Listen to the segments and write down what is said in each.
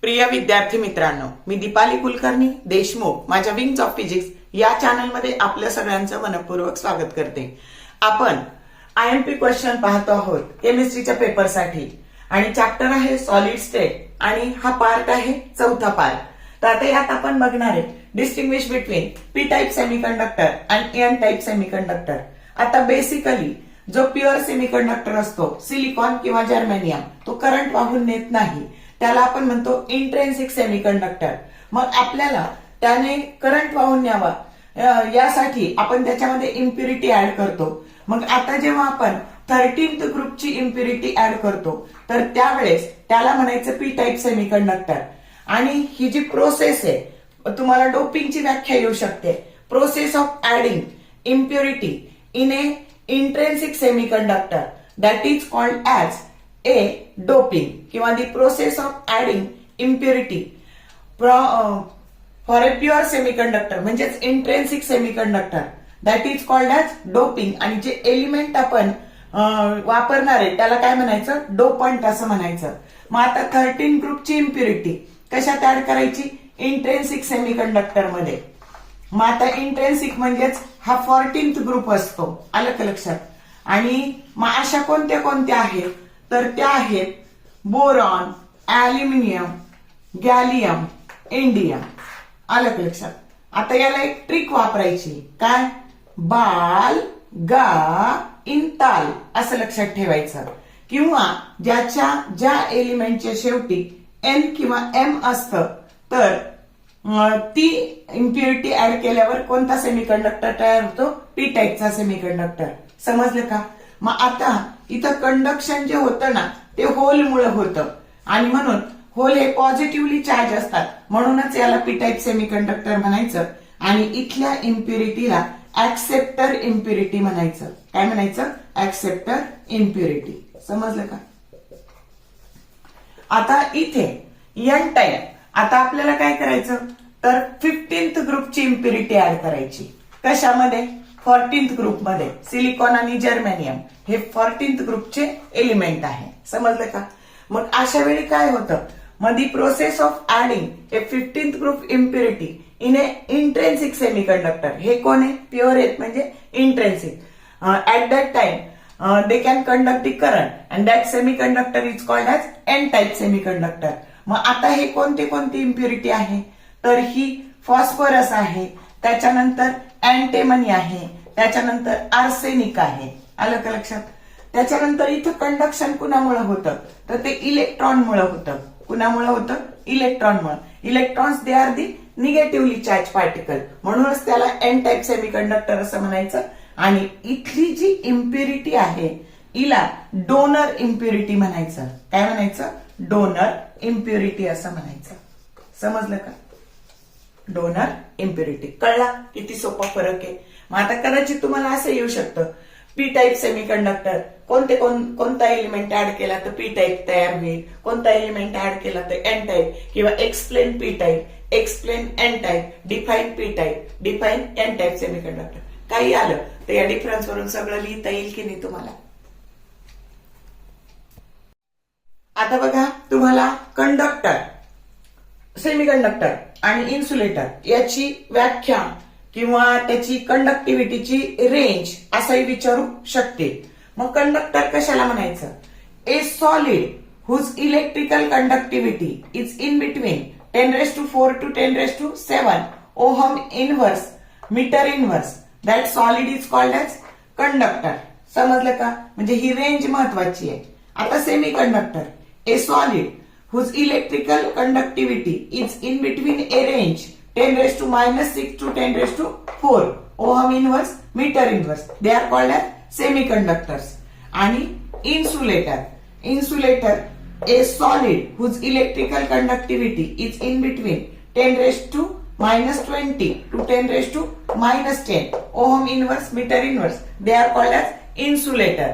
प्रिय विद्यार्थी मित्रांनो, मी दीपाली कुलकर्णी देशमुख माझ्या विंग्स ऑफ फिजिक्स या चॅनलमध्ये आपल्या सगळ्यांचं मनपूर्वक स्वागत करते. आपण IMP क्वेश्चन पाहतो आहोत केमिस्ट्रीच्या पेपरसाठी आणि चॅप्टर आहे सॉलिड स्टेट आणि हा पार्ट आहे चौथा पार्ट. तर आता यात आपण बघणार आहे distinguish between P type semiconductor आणि एन टाइप सेमीकंडक्टर. आता बेसिकली जो प्युअर सेमीकंडक्टर असतो सिलिकॉन किंवा जर्मेनियम तो करंट वाहून नेत नाही, त्याला आपण म्हणतो इंट्रेन्सिक सेमीकंडक्टर. मग आपल्याला त्याने करंट वाहून न्यावा यासाठी आपण त्याच्यामध्ये इम्प्युरिटी ऍड करतो. मग आता जेव्हा आपण 13th ग्रुपची इम्प्युरिटी ऍड करतो तर त्यावेळेस त्याला म्हणायचं पी टाइप सेमीकंडक्टर. आणि ही जी प्रोसेस आहे तुम्हाला डोपिंगची व्याख्या येऊ शकते, process of adding impurity in a intrinsic semiconductor that is called as a doping किंवा the process of adding impurity for a pure semiconductor म्हणजेच intrinsic semiconductor that is called as doping. आणि जे element आपण वापरणार आहे त्याला काय म्हणायचं, डोपंट असं म्हणायचं. मग आता 13 ग्रुपची इम्प्युरिटी कशात ऍड करायची, इंट्रेन्सिक सेमीकंडक्टर मध्ये. मग आता इंट्रेन्सिक म्हणजेच हा 14th ग्रुप असतो, आलं का लक्षात. आणि मग अशा कोणत्या कोणत्या आहेत तर त्या आहेत बोरॉन, अॅल्युमिनियम, गॅलियम, इंडियम, आलं का लक्षात. आता याला एक ट्रिक वापरायची, काय, बाल गा इन ताल असं लक्षात ठेवायचं. किंवा ज्या एलिमेंटच्या शेवटी एन किंवा एम असतं तर ती इम्प्युरिटी ऍड केल्यावर कोणता सेमीकंडक्टर तयार होतो, पी टाइपचा सेमीकंडक्टर. समजलं का. मग आता इथं कंडक्शन जे होतं ना ते होलमुळे होतं आणि म्हणून होल हे पॉझिटिव्हली चार्ज असतात, म्हणूनच याला पी टाइप सेमीकंडक्टर म्हणायचं. आणि इथल्या इम्प्युरिटीला ऍक्सेप्टर इम्प्युरिटी म्हणायचं. काय म्हणायचं, ऍक्सेप्टर इम्प्युरिटी. समजलं का. आता इथे एन टाइप, आता आपल्याला काय करायचं तर 15th ग्रुपची इम्प्युरिटी ऍड करायची. कशामध्ये, 14th ग्रुपमध्ये. सिलिकॉन आणि जर्मेनियम हे 14th ग्रुपचे एलिमेंट आहे. समजलं का. मग अशा वेळी काय होतं, मग the process of adding a 15th group impurity in a intrinsic semiconductor. हे कोण आहे, प्युअर आहेत म्हणजे intrinsic. At that time they can conduct the current and that semiconductor is called as N type semiconductor. मग आता हे कोणती कोणती इम्प्युरिटी आहे तर ही फॉस्फरस आहे, त्याच्यानंतर अँटेमनी आहे, त्याच्यानंतर आर्सेनिक आहे, आलं का लक्षात. त्याच्यानंतर इथं कंडक्शन कुणामुळे होतं तर ते इलेक्ट्रॉनमुळे होतं. कुणामुळे होतं, इलेक्ट्रॉनमुळे. Electrons they are the negatively charge particle, म्हणूनच त्याला एन टाइप सेमीकंडक्टर असं म्हणायचं. आणि इथली जी इम्प्युरिटी आहे हिला डोनर इम्प्युरिटी म्हणायचं. काय म्हणायचं, डोनर इम्प्युरिटी असं म्हणायचं. समजलं का. Donor impurity. कळला किती सोपा फरक आहे. मग आता कदाचित तुम्हाला असं येऊ शकतं पी टाइप सेमीकंडक्टर कोणता एलिमेंट ऍड केला तर पी टाइप तयार होईल, कोणता एलिमेंट ऍड केला तर एन टाइप, किंवा explain P type, explain N type, define P type, define N type semiconductor. काही आलं तर या डिफरन्स वरून सगळं लिहिता येईल की नाही तुम्हाला. आता बघा, तुम्हाला कंडक्टर, सेमीकंडक्टर आणि इन्सुलेटर याची व्याख्या किंवा त्याची कंडक्टिव्हिटीची रेंज असंही विचारू शकते. मग कंडक्टर कशाला म्हणायचं, a solid whose electrical conductivity is in between 10⁴ to 10⁷ ohm inverse metre inverse, that solid is called as conductor. समजलं का. म्हणजे ही रेंज महत्वाची आहे. आता semiconductor, a solid whose electrical conductivity is in between a range 10⁻⁶ to 10⁴ ohm inverse meter inverse, they are called as semiconductors. आणि insulator a solid whose electrical conductivity is in between 10⁻20 to 10⁻10 ohm inverse meter inverse, they are called as insulator.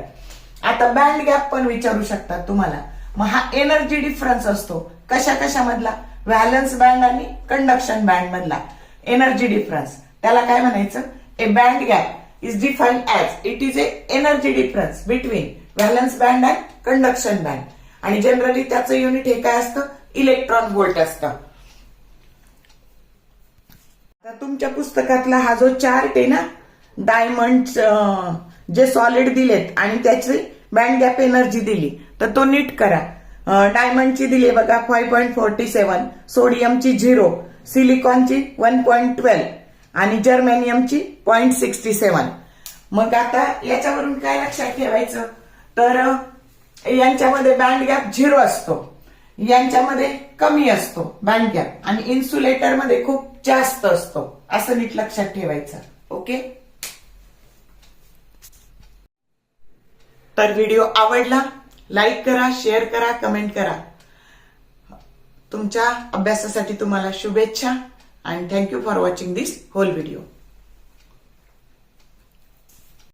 आता band gap पण विचारू शकतात तुम्हाला. मग हा energy difference असतो कशामधला, व्हॅलन्स बँड आणि कंडक्शन बँड मधला एनर्जी डिफरन्स. त्याला काय म्हणायचं, a band gap is defined as it is a energy difference between valence band and conduction band. आणि जनरली त्याचं युनिट हे काय असतं, इलेक्ट्रॉन व्होल्ट असतं. आता तुमच्या पुस्तकातला हा जो चार्ट आहे ना, डायमंड जे सॉलिड दिलेत आणि त्याची बँड गॅप एनर्जी दिली, तर तो नीट करा. डायमंडची दिली बघा 5.47, सोडियमची 0, सिलिकॉनची 1.12 आणि जर्मेनियमची 0.67. मग आता याच्यावरून काय लक्षात ठेवायचं, तर यांच्यामध्ये बँड गॅप 0 असतो, यांच्यामध्ये कमी असतो बँड गॅप, आणि इन्सुलेटर मध्ये खूप जास्त असतो, असं नीट लक्षात ठेवायचं. ओके. तर व्हिडिओ आवडला, लाईक करा, शेअर करा, कमेंट करा. तुमच्या अभ्यासासाठी तुम्हाला शुभेच्छा, and thank you for watching this whole video.